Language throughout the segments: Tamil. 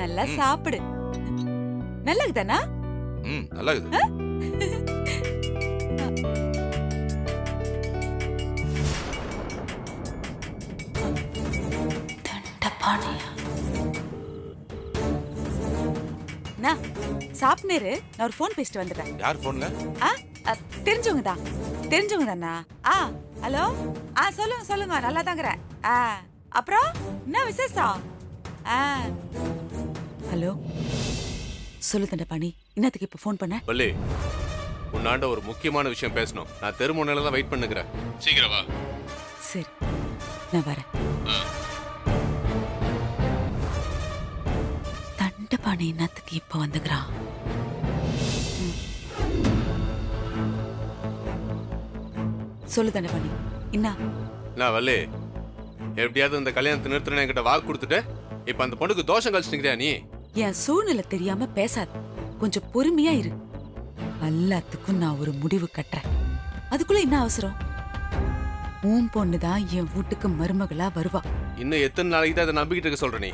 நல்லா சாப்பிடு. நல்லா இருக்குதானா? நல்லா இருக்குது. சாப்பிடுரு. நான் ஒரு போன் பேசிட்டு வந்துடுறேன். யார் போன்ல? தெரிஞ்சவங்க தான். தெரிஞ்சவங்க தானா? ஹலோ. சொல்லுங்க சொல்லுங்க. நல்லா தாங்கறேன். அப்புறம் என்ன விசேஷம்? ஹலோ சொல்லு தண்டபாணி, என்னத்துக்கு இப்ப போன் பண்ண? வள்ளி, உன்னாண்ட ஒரு முக்கியமான விஷயம் பேசணும். நான் தெருமுனையில தான் வெயிட் பண்ணுகிறேன். சீக்கிரம் வா. சரி, நான் வரேன். தண்டபாணி என்னத்துக்கு இப்ப வந்துக்கிறான்? சொல்லு தண்டபாணி, என்ன? நான் வள்ளி, எப்படியாவது இந்த கல்யாணத்தை நிறுத்தின என்கிட்ட வாக்கு கொடுத்துட்டு இப்ப அந்த பொண்ணுக்கு தோஷம் கழிச்சுக்கிறியா நீ? என் சூழ்நிலை தெரியாம பேசாத. கொஞ்சம் பொறுமையா இரு. எல்லாத்துக்கும் நான் ஒரு முடிவு கட்டுறேன். அதுக்குள்ள என்ன அவசரம்? உன் பொண்ணுதான் என் வீட்டுக்கு மருமகளா வருவா. இன்னும் எத்தனை நாளைக்கு தான் அதை நம்பிக்கிட்டு இருக்க சொல்ற நீ?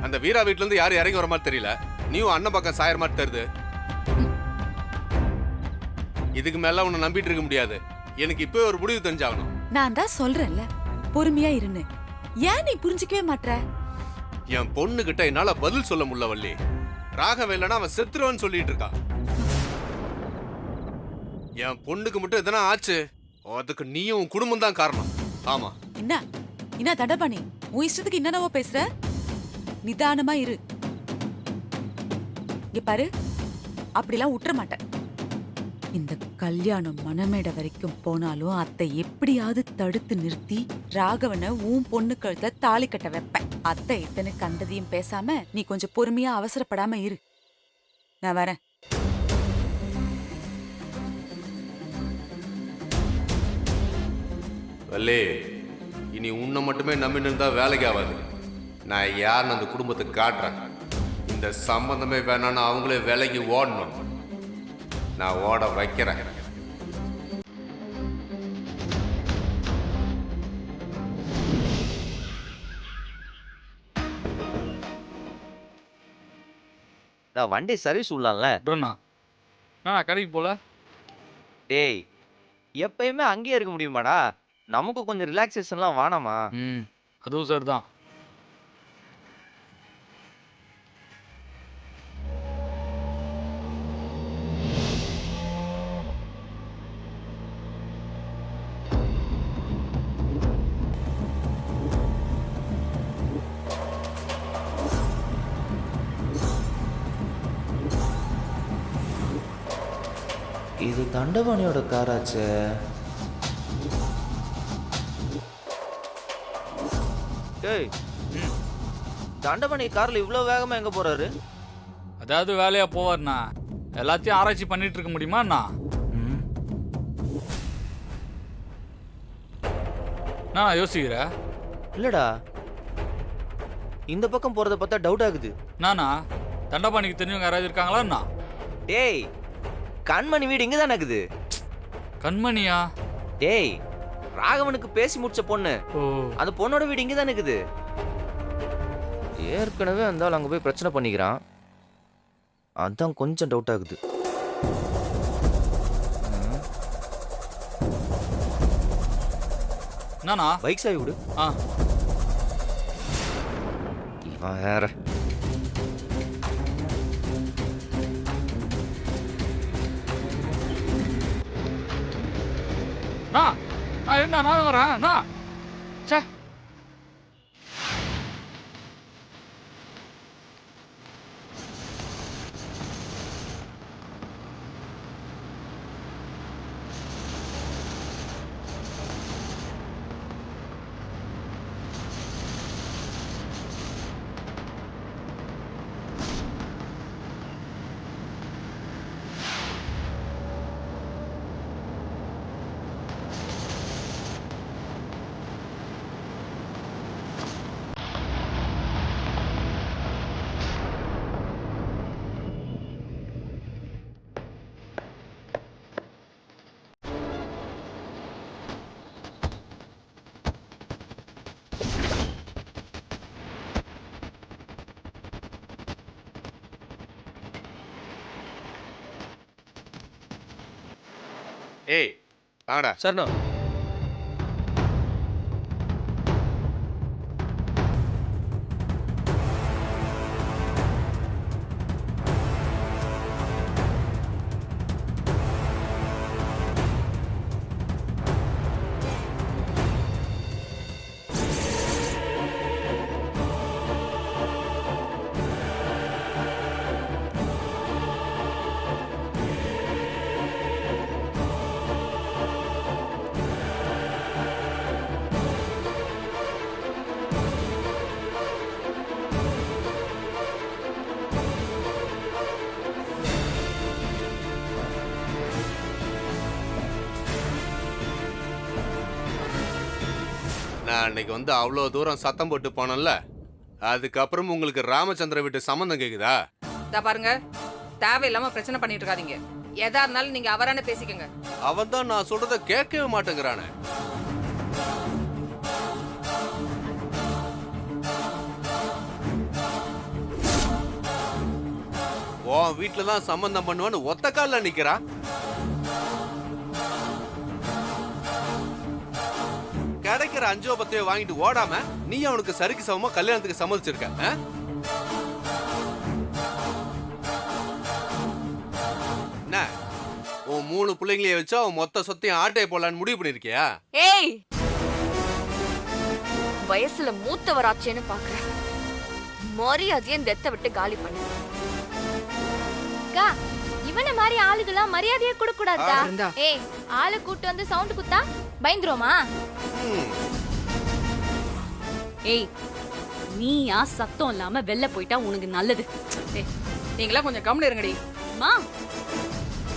அந்த வீரா வீட்டுல இருந்து யாரும் இறங்கி வர மாதிரி தெரியல. நீயும் அண்ணன் பக்கம் சாயற மாதிரி தருது. இதுக்கு மேல உன்னை நம்பிட்டு இருக்க முடியாது. எனக்கு இப்பவே ஒரு முடிவு தெரிஞ்சாகணும். நான் தான் சொல்றேன்ல, பொறுமையா இருன்னு. ஏன் நீ புரிஞ்சுக்கவே மாட்ற? என் பொண்ணு கிட்ட என்னால பதில் சொல்ல முடியல வள்ளி. ராகவ இல்லைன்னா அவன் செத்துருவான்னு சொல்லிட்டு இருக்கா. என் பொண்ணுக்கு மட்டும் எதனா ஆச்சு, அதுக்கு நீயும் உன் குடும்பம் தான் காரணம். ஆமா. என்ன தண்டபாணி, உன் இஷ்டத்துக்கு என்னென்னவோ பேசுற? நிதானமா இரு. இங்க பாரு, அப்படிலாம் விட்டுற மாட்டேன். இந்த கல்யாணம் மனமேட வரைக்கும் போனாலும் அத்தை எப்படியாவது தடுத்து நிறுத்தி ராகவனை உன் பொண்ணு கழுத்துல தாலி கட்ட வைப்பேன். அத்தை இத்தனை கண்டதையும் பேசாம நீ கொஞ்சம் பொறுமையா அவசரப்படாம இரு. நான் வரேன். வள்ளி, இனி உன்னை மட்டுமே நம்பி நின்றா வேலைக்கு ஆகாது. நான் யாருன்னு அந்த குடும்பத்துக்கு காட்டுறேன். இந்த சம்பந்தமே வேணான்னு அவங்களே வேலைக்கு ஓடணும். நான் ஓட வைக்கிறேன். வண்டி சர்வீஸ் உள்ளாம்ல. கடைக்கு போல. டேய், எப்பயுமே அங்கேயே இருக்க முடியுமாடா? நமக்கு கொஞ்சம் ரிலாக்ஸேஷன்லாம் வேணாமா? அதுவும் சார் தான். இது தண்டபாணியோட காராச்சே. டேய், தண்டபாணி கார்ல இவ்வளவு வேகமா எங்க போறாரு? அதாவது வேலையா போவார்ண்ணா. எல்லாத்தையும் ஆராய்ச்சி பண்ணிட்டு இருக்க முடியுமா அண்ணா? நான் யோசிக்கிற. இல்லடா, இந்த பக்கம் போறத பார்த்தா டவுட் ஆகுது. நானா தண்டபாணிக்கு தெரிஞ்சவங்க யாராவது இருக்காங்களா அண்ணா? டேய், கண்மணி வீடு இங்க தானே இருக்குது. கண்மணியா? டேய், ராகவனுக்கு பேசி முடிச்ச பொண்ணு. அந்த பொண்ணோட வீடு இங்க தானே இருக்குது. ஏற்கனவே அந்த ஆள் அங்க போய் பிரச்சனை பண்ணிக்கிறான். அதான் கொஞ்சம் டவுட் ஆகுது. நானா பைக் சாவி விடு. இவன் வேற. என்ன நான் வரேன். சே, ஏய் வாடா. சரிண்ணா. நான் அன்னைக்கு வந்து அவ்வளோ தூரம் சத்தம் போட்டு போனேன்ல, அதுக்கப்புறம் உங்களுக்கு ராமச்சந்திர வீட்டு சம்மந்தம் கேக்குதா? இதா பாருங்க, தேவையில்லாம பிரச்சனை பண்ணிட்டு இருக்காதீங்க. எதா இருந்தாலும் நீங்க அவரான பேசிக்கங்க. அவன் தான் நான் சொல்றத கேட்கவே மாட்டேங்கிறானே. உன் வீட்டுல தான் சம்பந்தம் பண்ணுவான்னு ஒத்த கால்ல நிக்கிறா. கிடைக்கிற 5 வாங்கிட்டு ஓடாம நீ அவனுக்கு சரிக்கு சமமா கல்யாணத்துக்கு சம்மதிச்சிருக்க. என்ன உன் 3 பிள்ளைங்களைய வச்சு அவன் மொத்த சொத்தையும் ஆட்டையை போடலான்னு முடிவு பண்ணிருக்கியா? ஏய், வயசுல மூத்தவராச்சேன்னு பாக்குறேன். மரியாதையை இந்த இடத்தை விட்டு காலி பண்ணு. அக்கா, இவன மாதிரி ஆளுகெல்லாம் மரியாதையே கொடுக்க கூடாதா? இருந்தா. ஏய், ஆளு கூட்டு வந்து சவுண்ட் குத்தா பயந்துருமா? ஏய், நீயா சத்தம் இல்லாம வெளில போயிட்டா உனக்கு நல்லது. நீங்களா கொஞ்சம் கம்முனு இருங்கடி. மா,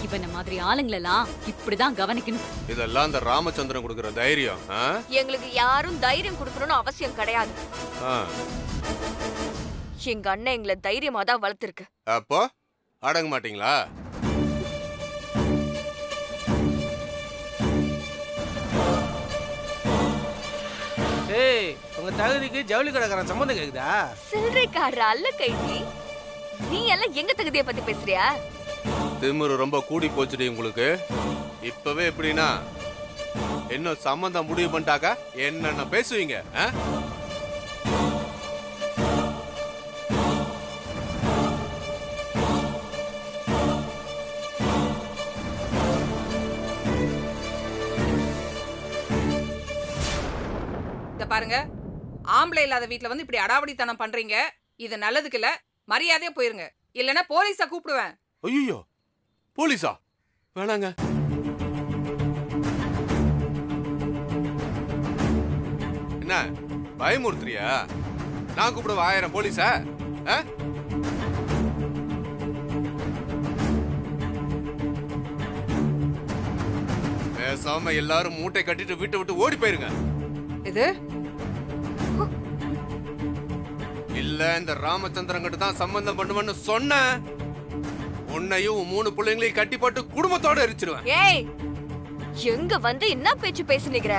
இவன மாதிரி ஆளுங்களெல்லாம் இப்படிதான் கவனிக்கணும். இதெல்லாம் இந்த ராமச்சந்திரன் கொடுக்கிற தைரியம். எங்களுக்கு யாரும் தைரியம் கொடுக்கணும்னு அவசியம் கிடையாது. எங்க அண்ணன் எங்களை தைரியமா தான் வளர்த்திருக்கு. அப்போ அடங்க மாட்டீங்களா? ஏய், உங்க தகுதிக்கு ஜவுளி கடைக்காரன் சம்மந்தம் கேக்குதா? சில்லறைக்காரர் அல்ல கைதி. நீ எல்லாம் எங்க தகுதியை பத்தி பேசுறியா? திமிரு ரொம்ப கூடி போச்சுடி உங்களுக்கு. இப்பவே எப்படின்னா இன்னும் சம்பந்தம் முடிவு பண்ணிட்டாக்கா என்னென்ன பேசுவீங்க? இத பாருங்க, ஆம்பளை இல்லாத வீட்ல வந்து இப்படி அடாவடித்தனம் பண்றீங்க. இது நல்லதுக்கு இல்ல. மரியாதையா போயிருங்க, இல்லனா போலீஸ கூப்பிடுவேன். ஐயோ, போலீஸா? வேணாங்க. என்ன பயமுறுத்துறியா? நான் கூப்பிடுவ 1000 போலீஸா? பேசாம எல்லாரும் மூட்டை கட்டிட்டு வீட்டை விட்டு ஓடி போயிருங்க. இது இல்ல இந்த ராமச்சந்திரன் கிட்ட தான் சம்பந்தம் பண்ணுவேன்னு சொன்ன உன்னையும் 3 பிள்ளைங்களையும் கட்டி போட்டு குடும்பத்தோட எரிச்சிடுவேன். ஏய், எங்க வந்து என்ன பேச்சு பேசுனீங்க?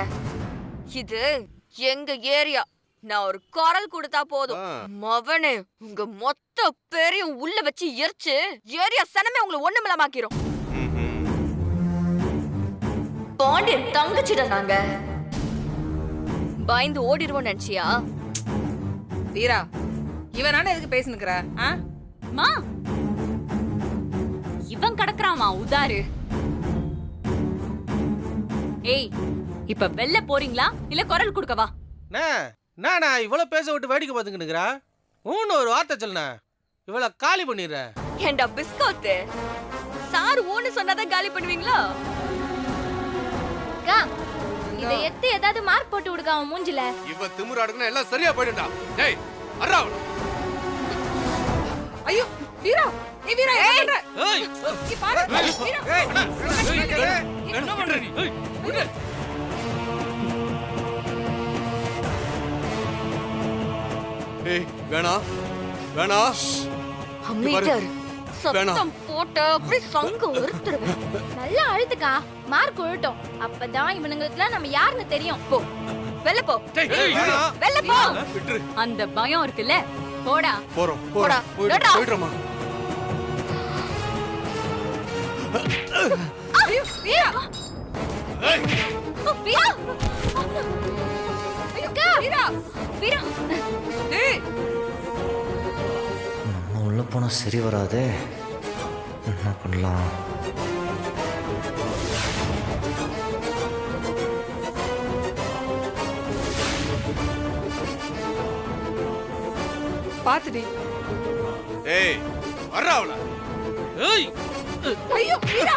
இது எங்க ஏரியா. நான் ஒரு குரல் கொடுத்தா போதும், மவனே உங்க மொத்த பேரையும் உள்ள வச்சு எரிச்சு ஏரியா சனமே உங்களை ஒண்ணுமில்லாமாக்கிரும். பாண்டியன் தங்கச்சிட நாங்க பயந்து ஓடிடுவோம் நினைச்சியா? வீரா, இவனான எதுக்கு பேசினுக்கிற? மா, இவன் கடக்குறாமா உதாரு. ஏய், இப்ப வெளில போறீங்களா இல்ல குரல் கொடுக்கவா? நானா இவ்வளவு பேச விட்டு வேடிக்கை பார்த்துக்கிட்டுக்கிறா? ஒரு வார்த்தை சொல்லுண்ணா, இவ்வளவு காலி பண்ணிடுறேன். ஏண்டா பிஸ்கோத்து, சார் ஓன்னு சொன்னாதான் காலி பண்ணுவீங்களா? அக்கா, இத எத்து ஏதாவது மார்க் போட்டு விடுங்க அவன் மூஞ்சில. இவ திமிரு அடக்குனா எல்லாம் சரியா போயிடும்டா. டேய் அறா. ஐயோ வீரா, நீ வீரா என்ன பண்ற? ஏய், நீ பாரு வீரா. என்ன பண்ற நீ? விடு. ஏய் வேணா வேணா. அம்மீட்டர் சத்தம் போட்ட அப்படி சங்க ஒருத்தருவேன். நல்லா அழுத்துக்கா, மார்க் விழட்டும். அப்பதான் இவனுங்களுக்குலாம் நம்ம யாருன்னு தெரியும். போ, வெளில போ, டேய் வேணா. வெளில போ. விட்டுரு. அந்த பயம் இருக்குல்ல, போடா. போறோம் போடா. போயிடுறோமா? ஐயோ வீரா, வீரா! அக்கா! வீரா! வீரா! டேய், நம்ம உள்ள போனா சரி வராதே. என்ன பண்ணலாம்? பாத்துடி. ஏய் வர்றா அவள. ஏய் ஐயோ வீரா!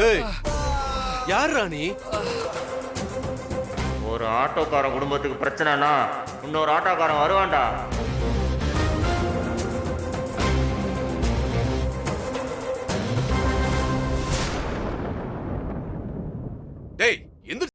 ஏய் யார்ரா நீ? ஒரு ஆட்டோக்காரன் குடும்பத்துக்கு பிரச்சனைனா இன்னொரு ஆட்டோக்காரன் வருவான்டா. டேய் எந்திரி.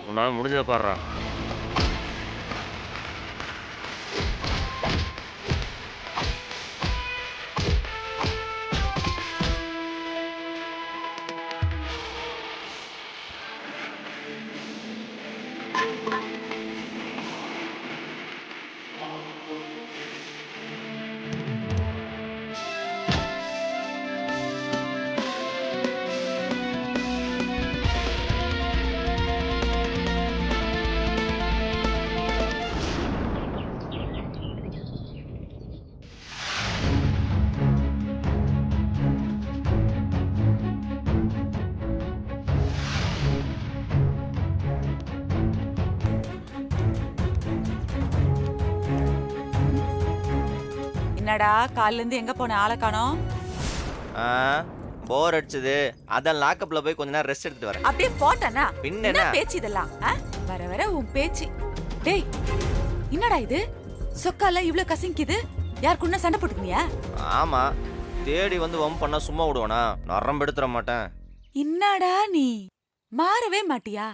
உன்னால முடிஞ்சதை பாடுறா. என்னடா காலைல இருந்து எங்க போன ஆளை காணோம்? போர் அடிச்சது, அதான் லாக்கப்ல போய் கொஞ்ச நேரம் ரெஸ்ட் எடுத்துட்டு வரேன். அப்படியே போட்டானா? பின்ன என்ன என்ன? பேச்சு இதெல்லாம்? வர வர உன் பேச்சு. டேய் என்னடா இது சொக்கால இவ்ளோ கசங்கிக்குது? யார் கூட சண்டை போட்டுக்கினியா? ஆமா, தேடி வந்து வம்பு பண்ணா சும்மா விடுவானா? நரம்பு எடுத்துற மாட்டேன். என்னடா நீ மாறவே மாட்டியா?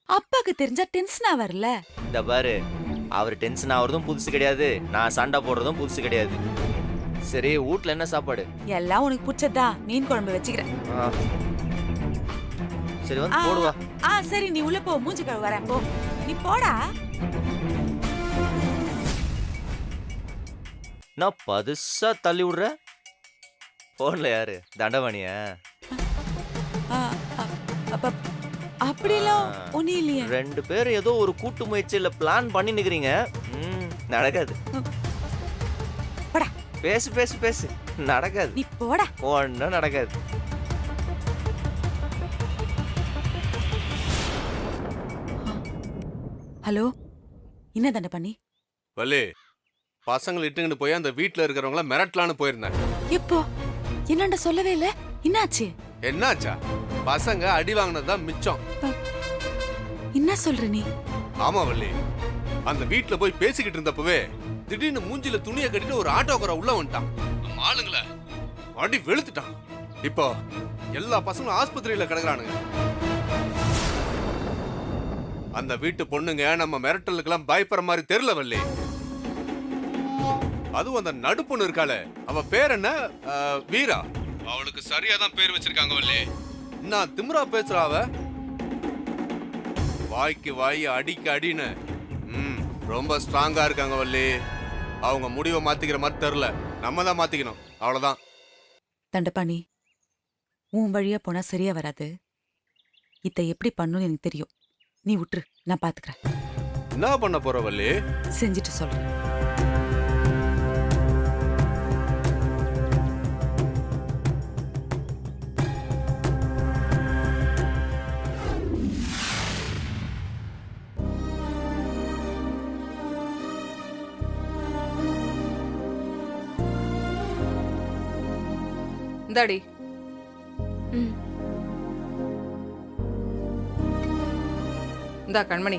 அப்பாக்கு தெரிஞ்சா டென்ஷனா வரல. இந்த பாரு, அவர் டென்ஷன் ஆகுறதும் புதுசு கிடையாது, நான் சண்டை போடுறதும் புதுசு கிடையாது. சரி, வீட்ல என்ன சாப்பாடு? எல்லாம் உனக்கு பிடிச்சதா, மீன் குழம்பு வச்சுக்கிறேன். ஆ. சரி, வந்து போடுவா. சரி, நீ உள்ள போ, மூஞ்சி கழுவ வரேன் போ. நீ போடா. நான் பதுசா தள்ளி விடுற. போன்ல யாரு? தண்டவாணியா? அப்படிலாம் ஒண்ணு இல்லையே. 2 பேரும் ஏதோ ஒரு கூட்டு முயற்சியில பிளான் பண்ணி நிக்கிறீங்க. நடக்காது. போடா. பேசு பேசு பேசு. நடக்காது. நீ போடா. ஒண்ணும் நடக்காது. ஹலோ, என்ன தண்டை பண்ணி? வள்ளி, பசங்களை இட்டுங்கிட்டு போய் அந்த வீட்டுல இருக்கிறவங்கள மிரட்டலான்னு போயிருந்தேன். எப்போ? என்னண்ட சொல்லவே இல்ல. என்னாச்சு? என்னாச்சா? பசங்க அடி வாங்கினதுதான் மிச்சம். என்ன சொல்ற நீ? ஆமா வள்ளி, அந்த வீட்டுல போய் பேசிக்கிட்டு இருந்தப்பவே திடீர்னு மூஞ்சில துணியை கட்டிட்டு ஒரு ஆட்டோக்கார உள்ள வந்துட்டான். நம்ம ஆளுங்களை அடி வெளுத்துட்டான். இப்போ எல்லா பசங்களும் ஆஸ்பத்திரியில கிடக்குறானுங்க. அந்த வீட்டு பொண்ணுங்க நம்ம மிரட்டலுக்கெல்லாம் பயப்படுற மாதிரி தெரியல வள்ளி. அதுவும் அந்த நடுப்பொண்ணு இருக்காளே, அவ பேர் என்ன? வீரா. அவளுக்கு சரியாதான் பேர் வச்சிருக்காங்க வள்ளி. நான் திமிரா பேசுறா அவ. வாய்க்கு வாய் அடிக்கு அடின்னு ரொம்ப ஸ்ட்ராங்கா இருக்காங்க வள்ளி. அவங்க முடிவை மாத்திக்கிற மாதிரி தெரியல, நம்ம தான் மாத்திக்கணும், அவ்வளவுதான். தண்டபாணி, உன் வழியா போனா சரியா வராது. இதை எப்படி பண்ணணும்னு எனக்கு தெரியும். நீ விட்டுரு, நான் பாத்துக்கிறேன். என்ன பண்ண போற வள்ளி? செஞ்சுட்டு சொல்றேன். இந்தாடி. இந்தா கண்மணி.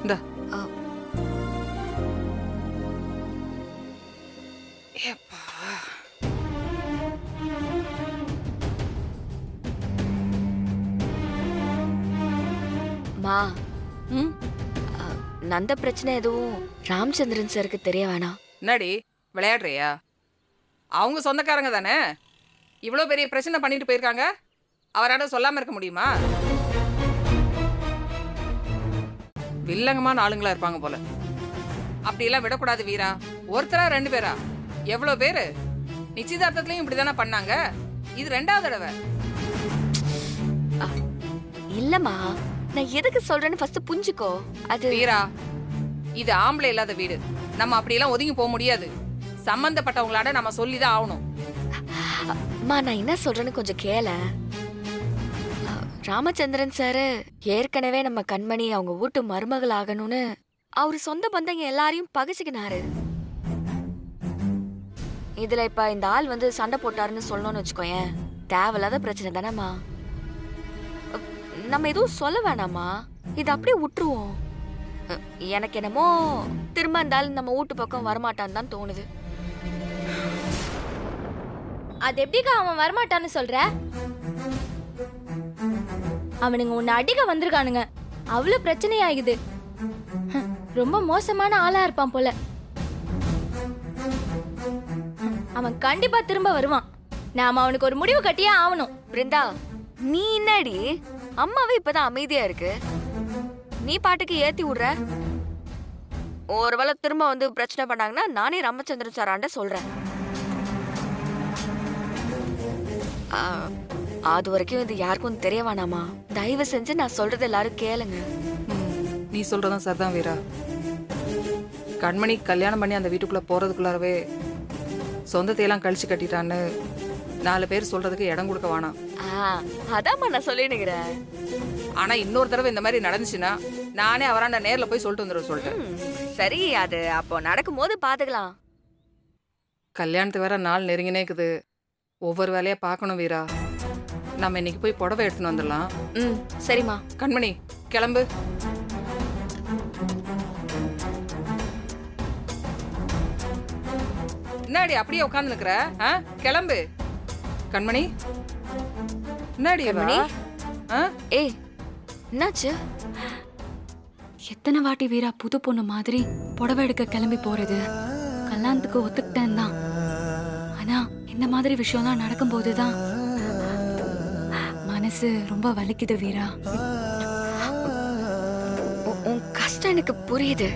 இந்தா. ஏப்பா. மா, நந்த பிரச்சனை எதுவும் ராமச்சந்திரன் சாருக்கு தெரிய வேணாம். என்னடி விளையாடுறியா? அவங்க சொந்தக்காரங்க தானே. இவ்வளோ பெரிய பிரச்சனை பண்ணிட்டு போயிருக்காங்க, அவரால் சொல்லாம இருக்க முடியுமா? வில்லங்கமான ஆளுங்களா இருப்பாங்க போல. அப்படியெல்லாம் விடக்கூடாது வீரா. ஒருத்தரா 2 பேரா? எவ்வளோ பேரு? நிச்சயதார்த்தத்திலையும் இப்படிதானே பண்ணாங்க. இது 2வது தடவை. இல்லம்மா, நான் எதுக்கு சொல்றேன்னு ஃபர்ஸ்ட் புரிஞ்சுக்கோ. அது வீரா, இது ஆம்பளை இல்லாத வீடு. நம்ம அப்படியெல்லாம் ஒதுங்கி போக முடியாது. சம்பந்தப்பட்டவங்களாட நம்ம சொல்லிதான் ஆகணும். அம்மா, நான் என்ன சொல்றேன்னு கொஞ்சம் கேள. ராமச்சந்திரன் சார் ஏற்கனவே நம்ம கண்மணி அவங்க வீட்டு மருமகள் ஆகணும்னு அவரு சொந்த பந்தங்க எல்லாரையும் பகைச்சுக்கினாரு. இதுல இப்ப இந்த ஆள் வந்து சண்டை போட்டாருன்னு சொல்லணும்னு வச்சுக்கோயேன், தேவையில்லாத பிரச்சனை தானேம்மா. நம்ம எதுவும் சொல்ல வேணாமா, இது அப்படியே விட்டுருவோம். எனக்கு என்னமோ திரும்ப இந்த ஆள் நம்ம வீட்டு பக்கம் வரமாட்டான்னு தான் தோணுது. அது எப்படிக்கா அவன் வரமாட்டான்னு சொல்ற? அவனுங்க உன்னை அடிக்க வந்திருக்கானுங்க. அவ்வளவு பிரச்சனை ஆகுது. ரொம்ப மோசமான ஆளா இருப்பான் போல. அவன் கண்டிப்பா திரும்ப வருவான். நாம அவனுக்கு ஒரு முடிவு கட்டியே ஆகணும். பிருந்தா, நீ என்னடி அம்மாவே இப்பதான் அமைதியா இருக்கு, நீ பாட்டுக்கு ஏத்தி விடுற. ஒருவேளை திரும்ப வந்து பிரச்சனை பண்ணாங்கன்னா நானே ராமச்சந்திரன் சாராண்ட சொல்றேன். அது வரைக்கும் இது யாருக்கும் தெரிய வேணாமா. தயவு செஞ்சு நான் சொல்றது எல்லாரும் கேளுங்க. நீ சொல்றதான் சரிதான் வீரா. கண்மணி கல்யாணம் பண்ணி அந்த வீட்டுக்குள்ள போறதுக்குள்ளாரவே சொந்தத்தையெல்லாம் கழிச்சு கட்டிட்டான்னு 4 பேர் சொல்றதுக்கு இடம் கொடுக்க வேணாம். அதாம்மா நான் சொல்லினுக்கிறேன். ஆனா இன்னொரு தடவை இந்த மாதிரி நடந்துச்சுன்னா நானே அவராண்ட நேர்ல போய் சொல்லிட்டு வந்துடுவேன் சொல்லிட்டேன். சரி, அது அப்போ நடக்கும் போது பாத்துக்கலாம். கல்யாணத்து வேற நாள் நெருங்கினே இருக்குது. ஒவ்வொரு வேலையா பார்க்கணும் வீரா. நம்ம இன்னைக்கு போய் புடவை எடுத்துன்னு வந்துடலாம். சரிம்மா. கண்மணி கிளம்பு. என்னடி அப்படியே உட்கார்ந்து நிக்கிற? கிளம்பு கண்மணி. என்னடி இவ? கண்மணி? ஆ? ஏய் என்னாச்சு? எத்தனை வாட்டி வீரா புது பொண்ணு மாதிரி புடவை எடுக்க கிளம்பி போறது? கல்யாணத்துக்கு ஒத்துக்கிட்டேன் தான். ஆனா இந்த மாதிரி விஷயம்லாம் நடக்கும்போது தான் மனசு ரொம்ப வலிக்குது வீரா. உன் கஷ்டம் எனக்கு புரியுது.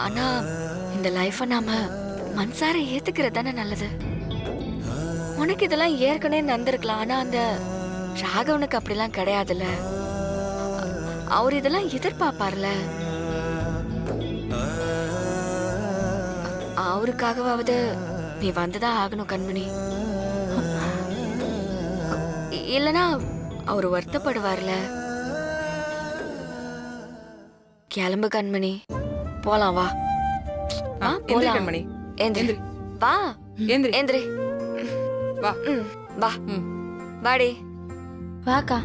ஆனா இந்த லைஃப நாம மனசார ஏத்துக்கிறது தானே நல்லது. உனக்கு இதெல்லாம் ஏற்கனவே நடந்திருக்கலாம். ஆனா அந்த ராகவனுக்கு அப்படிலாம் கிடையாதுல்ல. அவர் இதெல்லாம் எதிர்பார்ப்பார்ல. அவருக்காகவாவது நீ வந்துதான் ஆகணும் கண்மணி. இல்லனா அவர் வருத்தப்படுவார்ல. கிளம்பு கண்மணி, போலாம் வா. எந்திரி போலாம் கண்மணி. எந்திரி வா. எந்திரி. எந்திரி வா. வா. வாடி. வாக்கா